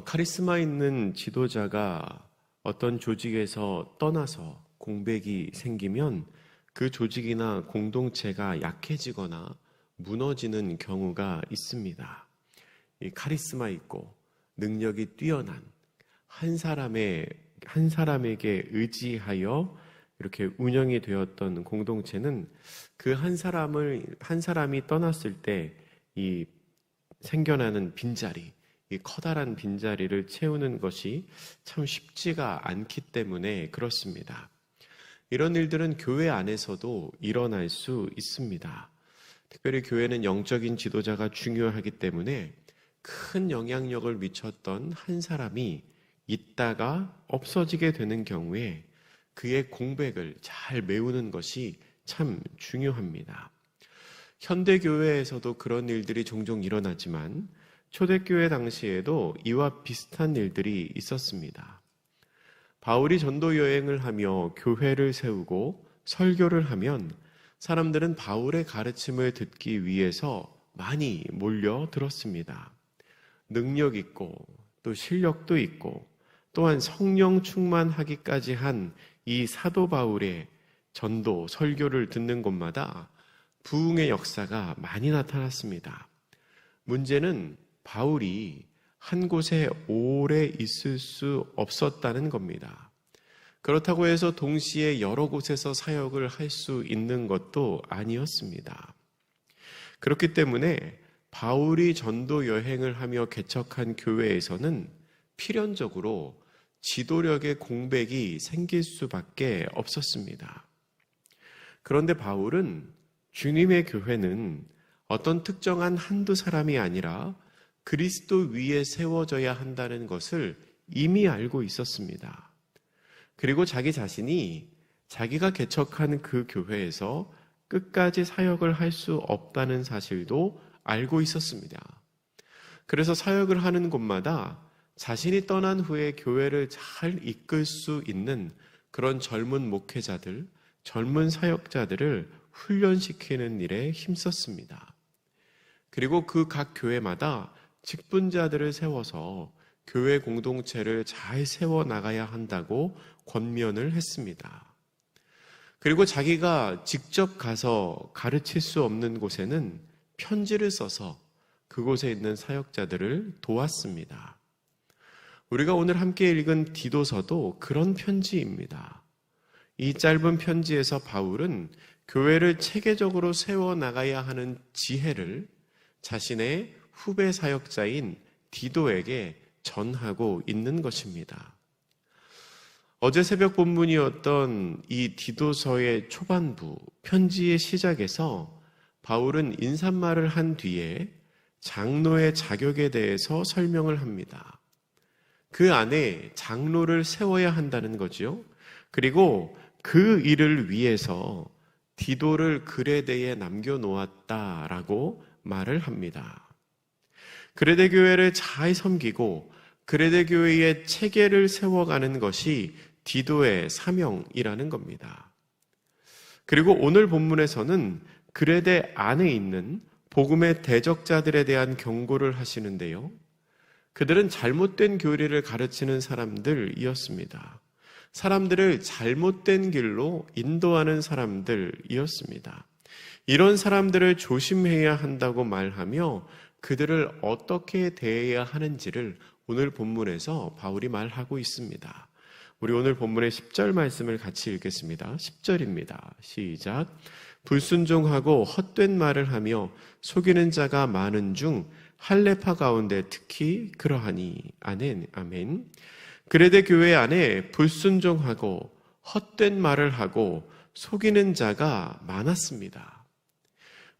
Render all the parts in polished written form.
카리스마 있는 지도자가 어떤 조직에서 떠나서 공백이 생기면 그 조직이나 공동체가 약해지거나 무너지는 경우가 있습니다. 이 카리스마 있고 능력이 뛰어난 한 사람에게 의지하여 이렇게 운영이 되었던 공동체는 그 한 사람이 떠났을 때 이 생겨나는 빈자리, 이 커다란 빈자리를 채우는 것이 참 쉽지가 않기 때문에 그렇습니다. 이런 일들은 교회 안에서도 일어날 수 있습니다. 특별히 교회는 영적인 지도자가 중요하기 때문에 큰 영향력을 미쳤던 한 사람이 있다가 없어지게 되는 경우에 그의 공백을 잘 메우는 것이 참 중요합니다. 현대교회에서도 그런 일들이 종종 일어나지만 초대교회 당시에도 이와 비슷한 일들이 있었습니다. 바울이 전도 여행을 하며 교회를 세우고 설교를 하면 사람들은 바울의 가르침을 듣기 위해서 많이 몰려들었습니다. 능력 있고 또 실력도 있고 또한 성령 충만하기까지 한 이 사도 바울의 전도, 설교를 듣는 곳마다 부흥의 역사가 많이 나타났습니다. 문제는 바울이 한 곳에 오래 있을 수 없었다는 겁니다. 그렇다고 해서 동시에 여러 곳에서 사역을 할 수 있는 것도 아니었습니다. 그렇기 때문에 바울이 전도 여행을 하며 개척한 교회에서는 필연적으로 지도력의 공백이 생길 수밖에 없었습니다. 그런데 바울은 주님의 교회는 어떤 특정한 한두 사람이 아니라 그리스도 위에 세워져야 한다는 것을 이미 알고 있었습니다. 그리고 자기 자신이 자기가 개척한 그 교회에서 끝까지 사역을 할 수 없다는 사실도 알고 있었습니다. 그래서 사역을 하는 곳마다 자신이 떠난 후에 교회를 잘 이끌 수 있는 그런 젊은 목회자들, 젊은 사역자들을 훈련시키는 일에 힘썼습니다. 그리고 그 각 교회마다 직분자들을 세워서 교회 공동체를 잘 세워나가야 한다고 권면을 했습니다. 그리고 자기가 직접 가서 가르칠 수 없는 곳에는 편지를 써서 그곳에 있는 사역자들을 도왔습니다. 우리가 오늘 함께 읽은 디도서도 그런 편지입니다. 이 짧은 편지에서 바울은 교회를 체계적으로 세워나가야 하는 지혜를 자신의 후배 사역자인 디도에게 전하고 있는 것입니다. 어제 새벽 본문이었던 이 디도서의 초반부, 편지의 시작에서 바울은 인사말을 한 뒤에 장로의 자격에 대해서 설명을 합니다. 그 안에 장로를 세워야 한다는 거죠. 그리고 그 일을 위해서 디도를 그레데에 남겨놓았다라고 말을 합니다. 그레데 교회를 잘 섬기고 그레데 교회의 체계를 세워가는 것이 디도의 사명이라는 겁니다. 그리고 오늘 본문에서는 그레데 안에 있는 복음의 대적자들에 대한 경고를 하시는데요. 그들은 잘못된 교리를 가르치는 사람들이었습니다. 사람들을 잘못된 길로 인도하는 사람들이었습니다. 이런 사람들을 조심해야 한다고 말하며 그들을 어떻게 대해야 하는지를 오늘 본문에서 바울이 말하고 있습니다. 우리 오늘 본문의 10절 말씀을 같이 읽겠습니다. 10절입니다. 시작. 불순종하고 헛된 말을 하며 속이는 자가 많은 중 할레파 가운데 특히 그러하니. 아멘. 그레데 교회 안에 불순종하고 헛된 말을 하고 속이는 자가 많았습니다.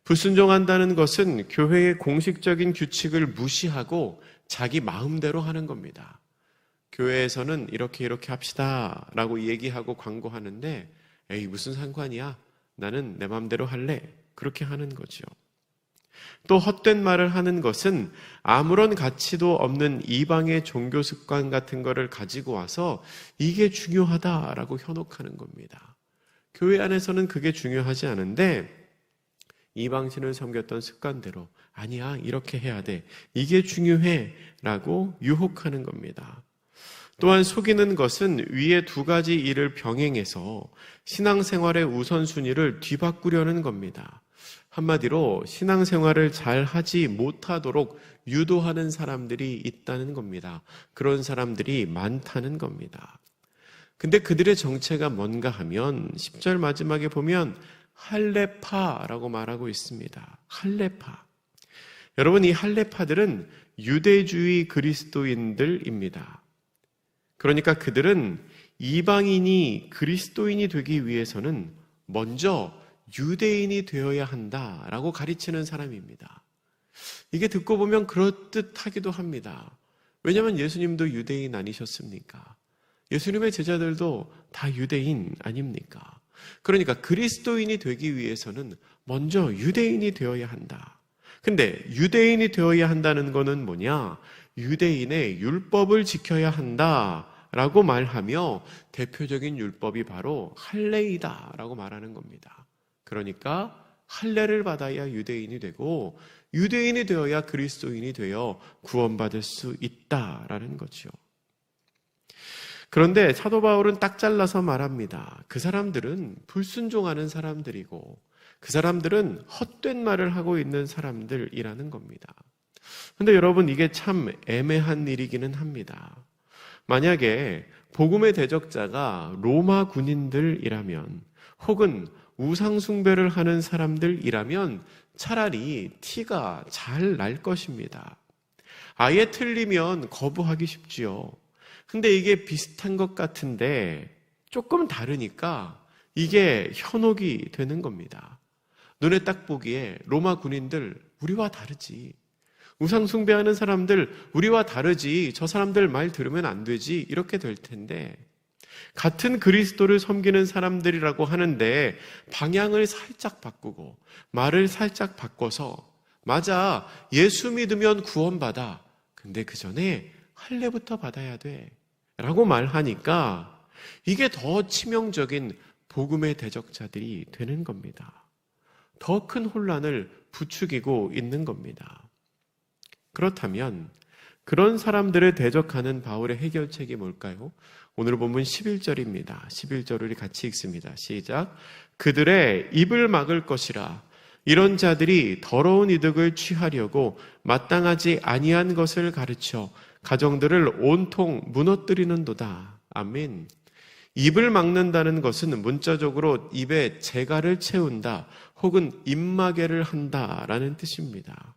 불순종한다는 것은 교회의 공식적인 규칙을 무시하고 자기 마음대로 하는 겁니다. 교회에서는 이렇게 합시다 라고 얘기하고 광고하는데 에이 무슨 상관이야, 나는 내 마음대로 할래, 그렇게 하는 거죠. 또 헛된 말을 하는 것은 아무런 가치도 없는 이방의 종교 습관 같은 거를 가지고 와서 이게 중요하다라고 현혹하는 겁니다. 교회 안에서는 그게 중요하지 않은데 이방신을 섬겼던 습관대로 아니야, 이렇게 해야 돼. 이게 중요해. 라고 유혹하는 겁니다. 또한 속이는 것은 위에 두 가지 일을 병행해서 신앙생활의 우선순위를 뒤바꾸려는 겁니다. 한마디로 신앙생활을 잘 하지 못하도록 유도하는 사람들이 있다는 겁니다. 그런 사람들이 많다는 겁니다. 근데 그들의 정체가 뭔가 하면 10절 마지막에 보면 할레파라고 말하고 있습니다. 할레파. 여러분, 이 할레파들은 유대주의 그리스도인들입니다. 그러니까 그들은 이방인이 그리스도인이 되기 위해서는 먼저 유대인이 되어야 한다라고 가르치는 사람입니다. 이게 듣고 보면 그럴듯하기도 합니다. 왜냐하면 예수님도 유대인 아니셨습니까? 예수님의 제자들도 다 유대인 아닙니까? 그러니까 그리스도인이 되기 위해서는 먼저 유대인이 되어야 한다. 근데 유대인이 되어야 한다는 것은 뭐냐? 유대인의 율법을 지켜야 한다라고 말하며 대표적인 율법이 바로 할례이다라고 말하는 겁니다. 그러니까 할례를 받아야 유대인이 되고 유대인이 되어야 그리스도인이 되어 구원받을 수 있다라는 거죠. 그런데 사도 바울은 딱 잘라서 말합니다. 그 사람들은 불순종하는 사람들이고 그 사람들은 헛된 말을 하고 있는 사람들이라는 겁니다. 그런데 여러분, 이게 참 애매한 일이기는 합니다. 만약에 복음의 대적자가 로마 군인들이라면 혹은 우상숭배를 하는 사람들이라면 차라리 티가 잘 날 것입니다. 아예 틀리면 거부하기 쉽지요. 근데 이게 비슷한 것 같은데 조금 다르니까 이게 현혹이 되는 겁니다. 눈에 딱 보기에 로마 군인들 우리와 다르지. 우상숭배하는 사람들 우리와 다르지. 저 사람들 말 들으면 안 되지. 이렇게 될 텐데 같은 그리스도를 섬기는 사람들이라고 하는데 방향을 살짝 바꾸고 말을 살짝 바꿔서 맞아, 예수 믿으면 구원받아. 근데 그 전에 할례부터 받아야 돼 라고 말하니까 이게 더 치명적인 복음의 대적자들이 되는 겁니다. 더 큰 혼란을 부추기고 있는 겁니다. 그렇다면 그런 사람들을 대적하는 바울의 해결책이 뭘까요? 오늘 본문 11절입니다. 11절을 우리 같이 읽습니다. 시작. 그들의 입을 막을 것이라. 이런 자들이 더러운 이득을 취하려고 마땅하지 아니한 것을 가르쳐 가정들을 온통 무너뜨리는도다. 아멘. 입을 막는다는 것은 문자적으로 입에 재갈을 채운다 혹은 입마개를 한다라는 뜻입니다.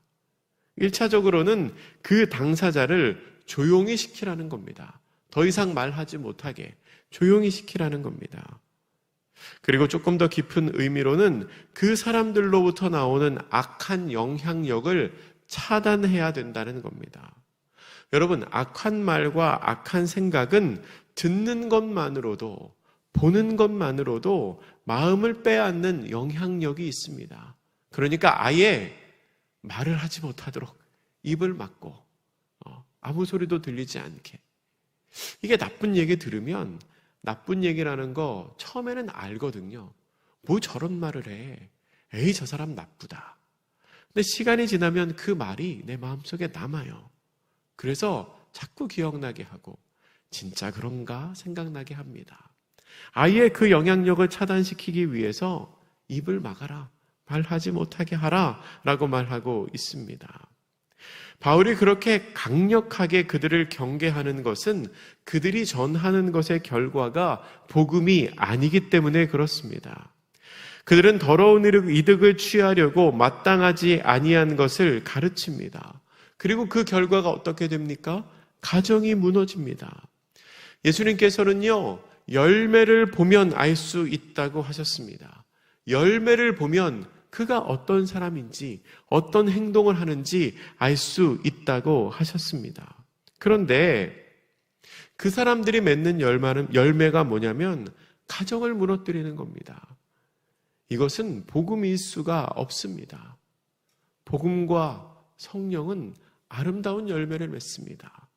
1차적으로는 그 당사자를 조용히 시키라는 겁니다. 더 이상 말하지 못하게 조용히 시키라는 겁니다. 그리고 조금 더 깊은 의미로는 그 사람들로부터 나오는 악한 영향력을 차단해야 된다는 겁니다. 여러분, 악한 말과 악한 생각은 듣는 것만으로도, 보는 것만으로도 마음을 빼앗는 영향력이 있습니다. 그러니까 아예 말을 하지 못하도록 입을 막고 아무 소리도 들리지 않게. 이게 나쁜 얘기 들으면 나쁜 얘기라는 거 처음에는 알거든요. 뭐 저런 말을 해. 에이, 저 사람 나쁘다. 근데 시간이 지나면 그 말이 내 마음속에 남아요. 그래서 자꾸 기억나게 하고 진짜 그런가 생각나게 합니다. 아예 그 영향력을 차단시키기 위해서 입을 막아라. 말하지 못하게 하라 라고 말하고 있습니다. 바울이 그렇게 강력하게 그들을 경계하는 것은 그들이 전하는 것의 결과가 복음이 아니기 때문에 그렇습니다. 그들은 더러운 이득을 취하려고 마땅하지 아니한 것을 가르칩니다. 그리고 그 결과가 어떻게 됩니까? 가정이 무너집니다. 예수님께서는요, 열매를 보면 알 수 있다고 하셨습니다. 열매를 보면 그가 어떤 사람인지 어떤 행동을 하는지 알 수 있다고 하셨습니다. 그런데 그 사람들이 맺는 열매가 뭐냐면 가정을 무너뜨리는 겁니다. 이것은 복음일 수가 없습니다. 복음과 성령은 아름다운 열매를 맺습니다.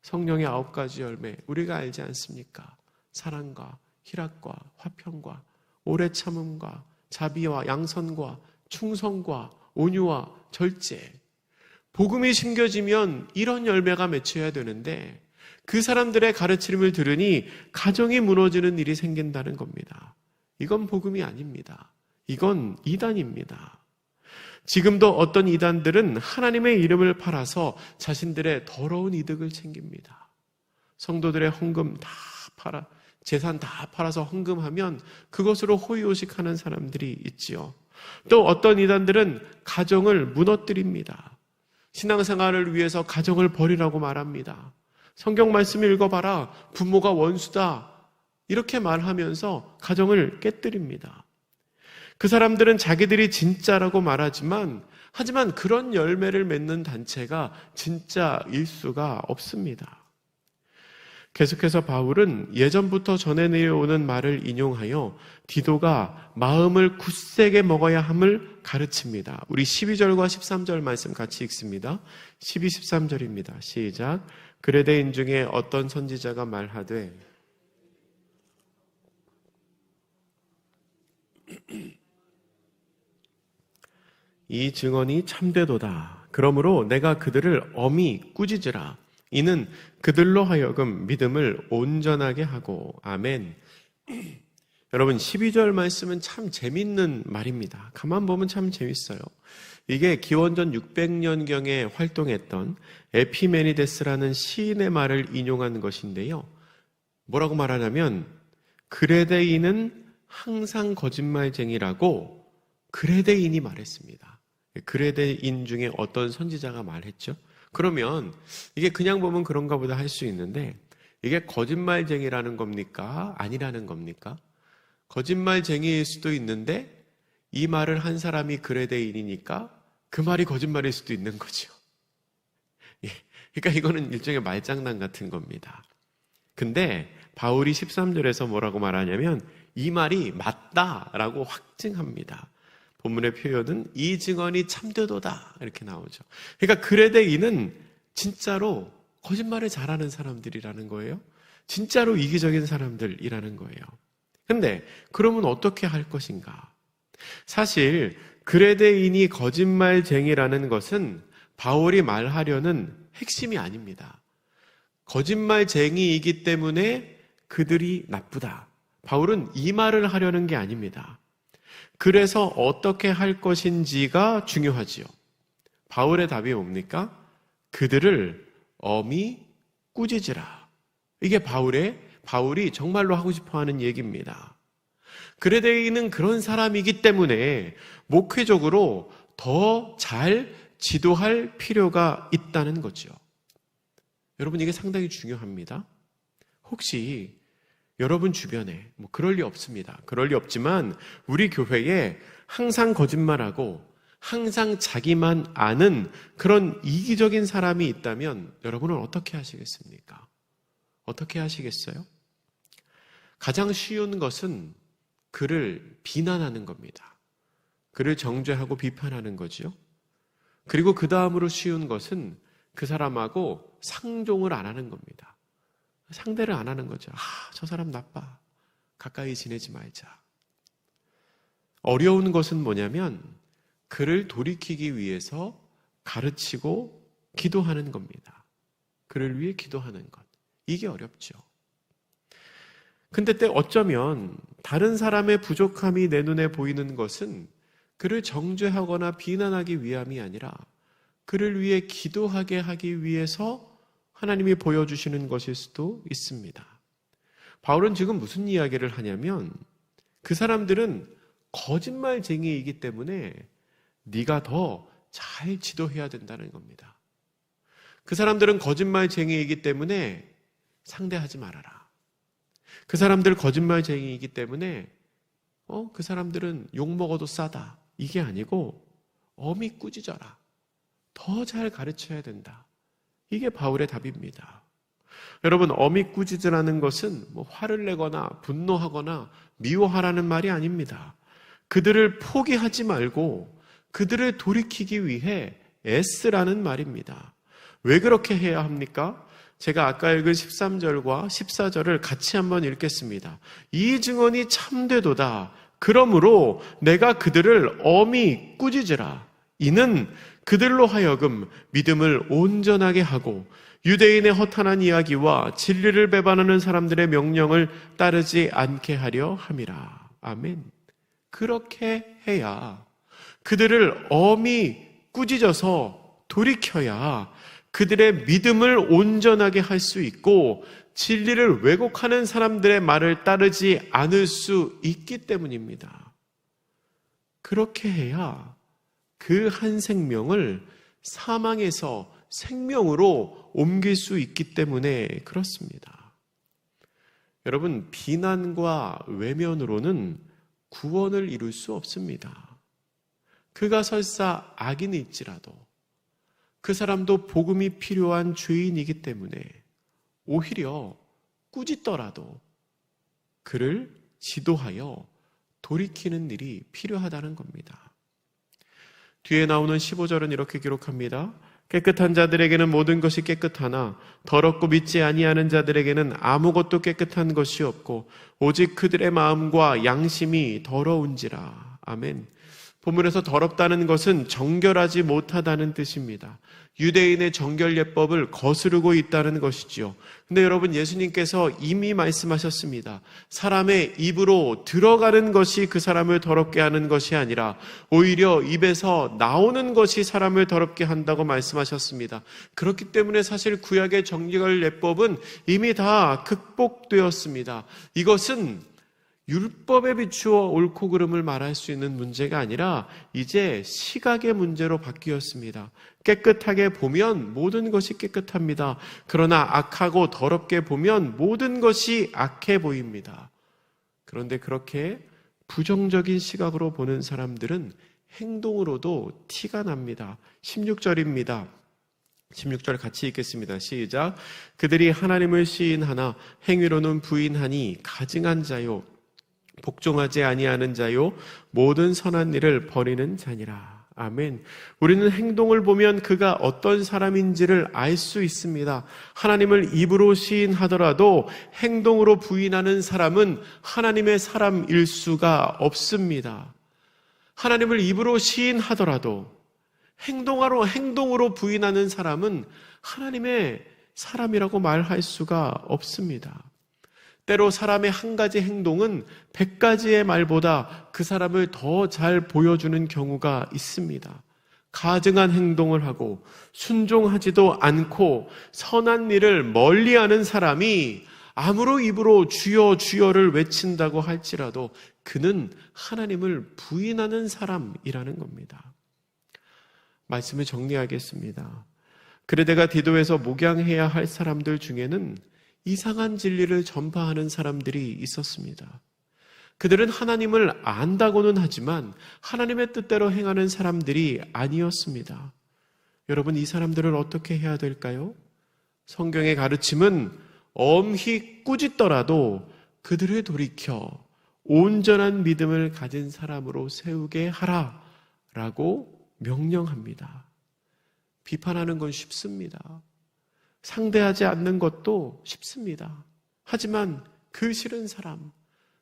성령의 9가지 열매 우리가 알지 않습니까? 사랑과 희락과 화평과 오래 참음과 자비와 양선과 충성과 온유와 절제. 복음이 심겨지면 이런 열매가 맺혀야 되는데 그 사람들의 가르침을 들으니 가정이 무너지는 일이 생긴다는 겁니다. 이건 복음이 아닙니다. 이건 이단입니다. 지금도 어떤 이단들은 하나님의 이름을 팔아서 자신들의 더러운 이득을 챙깁니다. 성도들의 헌금 다 팔아, 재산 다 팔아서 헌금하면 그것으로 호의호식하는 사람들이 있지요. 또 어떤 이단들은 가정을 무너뜨립니다. 신앙생활을 위해서 가정을 버리라고 말합니다. 성경 말씀 읽어봐라. 부모가 원수다. 이렇게 말하면서 가정을 깨뜨립니다. 그 사람들은 자기들이 진짜라고 말하지만 하지만 그런 열매를 맺는 단체가 진짜일 수가 없습니다. 계속해서 바울은 예전부터 전해내려오는 말을 인용하여 디도가 마음을 굳세게 먹어야 함을 가르칩니다. 우리 12절과 13절 말씀 같이 읽습니다. 12, 13절입니다. 시작. 그레데인 중에 어떤 선지자가 말하되 이 증언이 참되도다. 그러므로 내가 그들을 엄히 꾸짖으라. 이는 그들로 하여금 믿음을 온전하게 하고. 아멘. 여러분 12절 말씀은 참 재밌는 말입니다. 가만 보면 참 재밌어요. 이게 기원전 600년경에 활동했던 에피메니데스라는 시인의 말을 인용한 것인데요. 뭐라고 말하냐면 그레데인은 항상 거짓말쟁이라고 그레데인이 말했습니다. 그레데인 중에 어떤 선지자가 말했죠. 그러면 이게 그냥 보면 그런가 보다 할 수 있는데 이게 거짓말쟁이라는 겁니까? 아니라는 겁니까? 거짓말쟁이일 수도 있는데 이 말을 한 사람이 그레데인이니까 그 말이 거짓말일 수도 있는 거죠. 그러니까 이거는 일종의 말장난 같은 겁니다. 근데 바울이 13절에서 뭐라고 말하냐면 이 말이 맞다라고 확증합니다. 본문의 표현은 이 증언이 참되도다 이렇게 나오죠. 그러니까 그레데인은 진짜로 거짓말을 잘하는 사람들이라는 거예요. 진짜로 이기적인 사람들이라는 거예요. 근데 그러면 어떻게 할 것인가? 사실 그레데인이 거짓말쟁이라는 것은 바울이 말하려는 핵심이 아닙니다. 거짓말쟁이이기 때문에 그들이 나쁘다. 바울은 이 말을 하려는 게 아닙니다. 그래서 어떻게 할 것인지가 중요하지요. 바울의 답이 뭡니까? 그들을 엄히 꾸짖으라. 이게 바울이 정말로 하고 싶어 하는 얘기입니다. 그레데인은 그런 사람이기 때문에 목회적으로 더 잘 지도할 필요가 있다는 거죠. 여러분 이게 상당히 중요합니다. 혹시 여러분 주변에 그럴 리 없습니다. 그럴 리 없지만 우리 교회에 항상 거짓말하고 항상 자기만 아는 그런 이기적인 사람이 있다면 여러분은 어떻게 하시겠습니까? 어떻게 하시겠어요? 가장 쉬운 것은 그를 비난하는 겁니다. 그를 정죄하고 비판하는 거지요. 그리고 그 다음으로 쉬운 것은 그 사람하고 상종을 안 하는 겁니다. 상대를 안 하는 거죠. 저 사람 나빠. 가까이 지내지 말자. 어려운 것은 뭐냐면 그를 돌이키기 위해서 가르치고 기도하는 겁니다. 그를 위해 기도하는 것. 이게 어렵죠. 근데 때 어쩌면 다른 사람의 부족함이 내 눈에 보이는 것은 그를 정죄하거나 비난하기 위함이 아니라 그를 위해 기도하게 하기 위해서 하나님이 보여주시는 것일 수도 있습니다. 바울은 지금 무슨 이야기를 하냐면 그 사람들은 거짓말쟁이이기 때문에 네가 더 잘 지도해야 된다는 겁니다. 그 사람들은 거짓말쟁이이기 때문에 상대하지 말아라. 그 사람들 거짓말쟁이이기 때문에 그 사람들은 욕먹어도 싸다. 이게 아니고 엄히 꾸짖어라. 더 잘 가르쳐야 된다. 이게 바울의 답입니다. 여러분 엄히 꾸짖으라는 것은 화를 내거나 분노하거나 미워하라는 말이 아닙니다. 그들을 포기하지 말고 그들을 돌이키기 위해 애쓰라는 말입니다. 왜 그렇게 해야 합니까? 제가 아까 읽은 13절과 14절을 같이 한번 읽겠습니다. 이 증언이 참되도다. 그러므로 내가 그들을 엄히 꾸짖으라. 이는 그들로 하여금 믿음을 온전하게 하고 유대인의 허탄한 이야기와 진리를 배반하는 사람들의 명령을 따르지 않게 하려 함이라. 아멘. 그렇게 해야 그들을 엄히 꾸짖어서 돌이켜야 그들의 믿음을 온전하게 할 수 있고 진리를 왜곡하는 사람들의 말을 따르지 않을 수 있기 때문입니다. 그렇게 해야 그 한 생명을 사망에서 생명으로 옮길 수 있기 때문에 그렇습니다. 여러분, 비난과 외면으로는 구원을 이룰 수 없습니다. 그가 설사 악인일지라도 그 사람도 복음이 필요한 죄인이기 때문에 오히려 꾸짖더라도 그를 지도하여 돌이키는 일이 필요하다는 겁니다. 뒤에 나오는 15절은 이렇게 기록합니다. 깨끗한 자들에게는 모든 것이 깨끗하나 더럽고 믿지 아니하는 자들에게는 아무것도 깨끗한 것이 없고 오직 그들의 마음과 양심이 더러운지라. 아멘. 본문에서 더럽다는 것은 정결하지 못하다는 뜻입니다. 유대인의 정결 예법을 거스르고 있다는 것이지요. 근데 여러분, 예수님께서 이미 말씀하셨습니다. 사람의 입으로 들어가는 것이 그 사람을 더럽게 하는 것이 아니라 오히려 입에서 나오는 것이 사람을 더럽게 한다고 말씀하셨습니다. 그렇기 때문에 사실 구약의 정결 예법은 이미 다 극복되었습니다. 이것은 율법에 비추어 옳고 그름을 말할 수 있는 문제가 아니라 이제 시각의 문제로 바뀌었습니다. 깨끗하게 보면 모든 것이 깨끗합니다. 그러나 악하고 더럽게 보면 모든 것이 악해 보입니다. 그런데 그렇게 부정적인 시각으로 보는 사람들은 행동으로도 티가 납니다. 16절입니다. 16절 같이 읽겠습니다. 시작. 그들이 하나님을 시인하나 행위로는 부인하니 가증한 자요 복종하지 아니하는 자요 모든 선한 일을 버리는 자니라. 아멘. 우리는 행동을 보면 그가 어떤 사람인지를 알 수 있습니다. 하나님을 입으로 시인하더라도 행동으로 부인하는 사람은 하나님의 사람일 수가 없습니다. 하나님을 입으로 시인하더라도 행동으로 부인하는 사람은 하나님의 사람이라고 말할 수가 없습니다. 때로 사람의 한 가지 행동은 100가지의 말보다 그 사람을 더 잘 보여주는 경우가 있습니다. 가증한 행동을 하고 순종하지도 않고 선한 일을 멀리하는 사람이 아무로 입으로 주여 주여를 외친다고 할지라도 그는 하나님을 부인하는 사람이라는 겁니다. 말씀을 정리하겠습니다. 그레데가 디도에서 목양해야 할 사람들 중에는 이상한 진리를 전파하는 사람들이 있었습니다. 그들은 하나님을 안다고는 하지만 하나님의 뜻대로 행하는 사람들이 아니었습니다. 여러분, 이 사람들을 어떻게 해야 될까요? 성경의 가르침은 엄히 꾸짖더라도 그들을 돌이켜 온전한 믿음을 가진 사람으로 세우게 하라라고 명령합니다. 비판하는 건 쉽습니다. 상대하지 않는 것도 쉽습니다. 하지만 그 싫은 사람,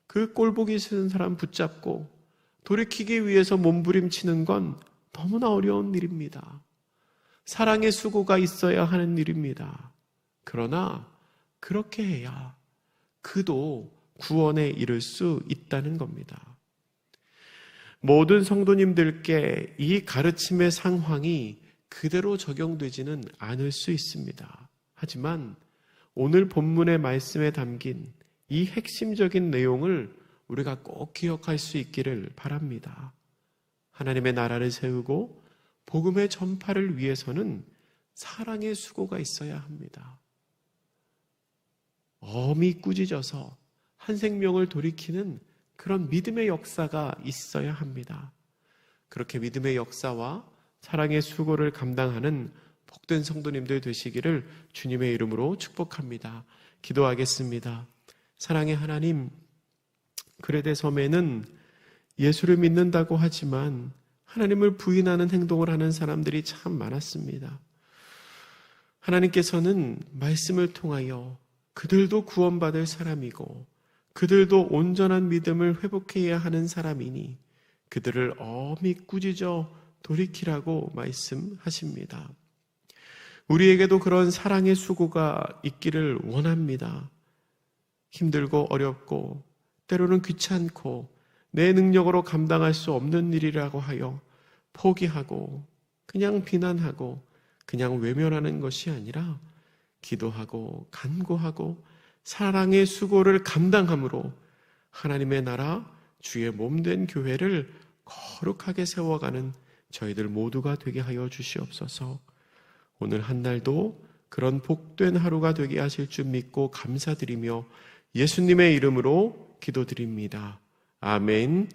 그 꼴보기 싫은 사람 붙잡고 돌이키기 위해서 몸부림치는 건 너무나 어려운 일입니다. 사랑의 수고가 있어야 하는 일입니다. 그러나 그렇게 해야 그도 구원에 이를 수 있다는 겁니다. 모든 성도님들께 이 가르침의 상황이 그대로 적용되지는 않을 수 있습니다. 하지만 오늘 본문의 말씀에 담긴 이 핵심적인 내용을 우리가 꼭 기억할 수 있기를 바랍니다. 하나님의 나라를 세우고 복음의 전파를 위해서는 사랑의 수고가 있어야 합니다. 엄히 꾸짖어서 한 생명을 돌이키는 그런 믿음의 역사가 있어야 합니다. 그렇게 믿음의 역사와 사랑의 수고를 감당하는 복된 성도님들 되시기를 주님의 이름으로 축복합니다. 기도하겠습니다. 사랑의 하나님, 그레데 섬에는 예수를 믿는다고 하지만 하나님을 부인하는 행동을 하는 사람들이 참 많았습니다. 하나님께서는 말씀을 통하여 그들도 구원받을 사람이고 그들도 온전한 믿음을 회복해야 하는 사람이니 그들을 엄히 꾸짖어 돌이키라고 말씀하십니다. 우리에게도 그런 사랑의 수고가 있기를 원합니다. 힘들고 어렵고 때로는 귀찮고 내 능력으로 감당할 수 없는 일이라고 하여 포기하고 그냥 비난하고 그냥 외면하는 것이 아니라 기도하고 간구하고 사랑의 수고를 감당함으로 하나님의 나라 주의 몸된 교회를 거룩하게 세워가는 저희들 모두가 되게 하여 주시옵소서. 오늘 한 날도 그런 복된 하루가 되게 하실 줄 믿고 감사드리며 예수님의 이름으로 기도드립니다. 아멘.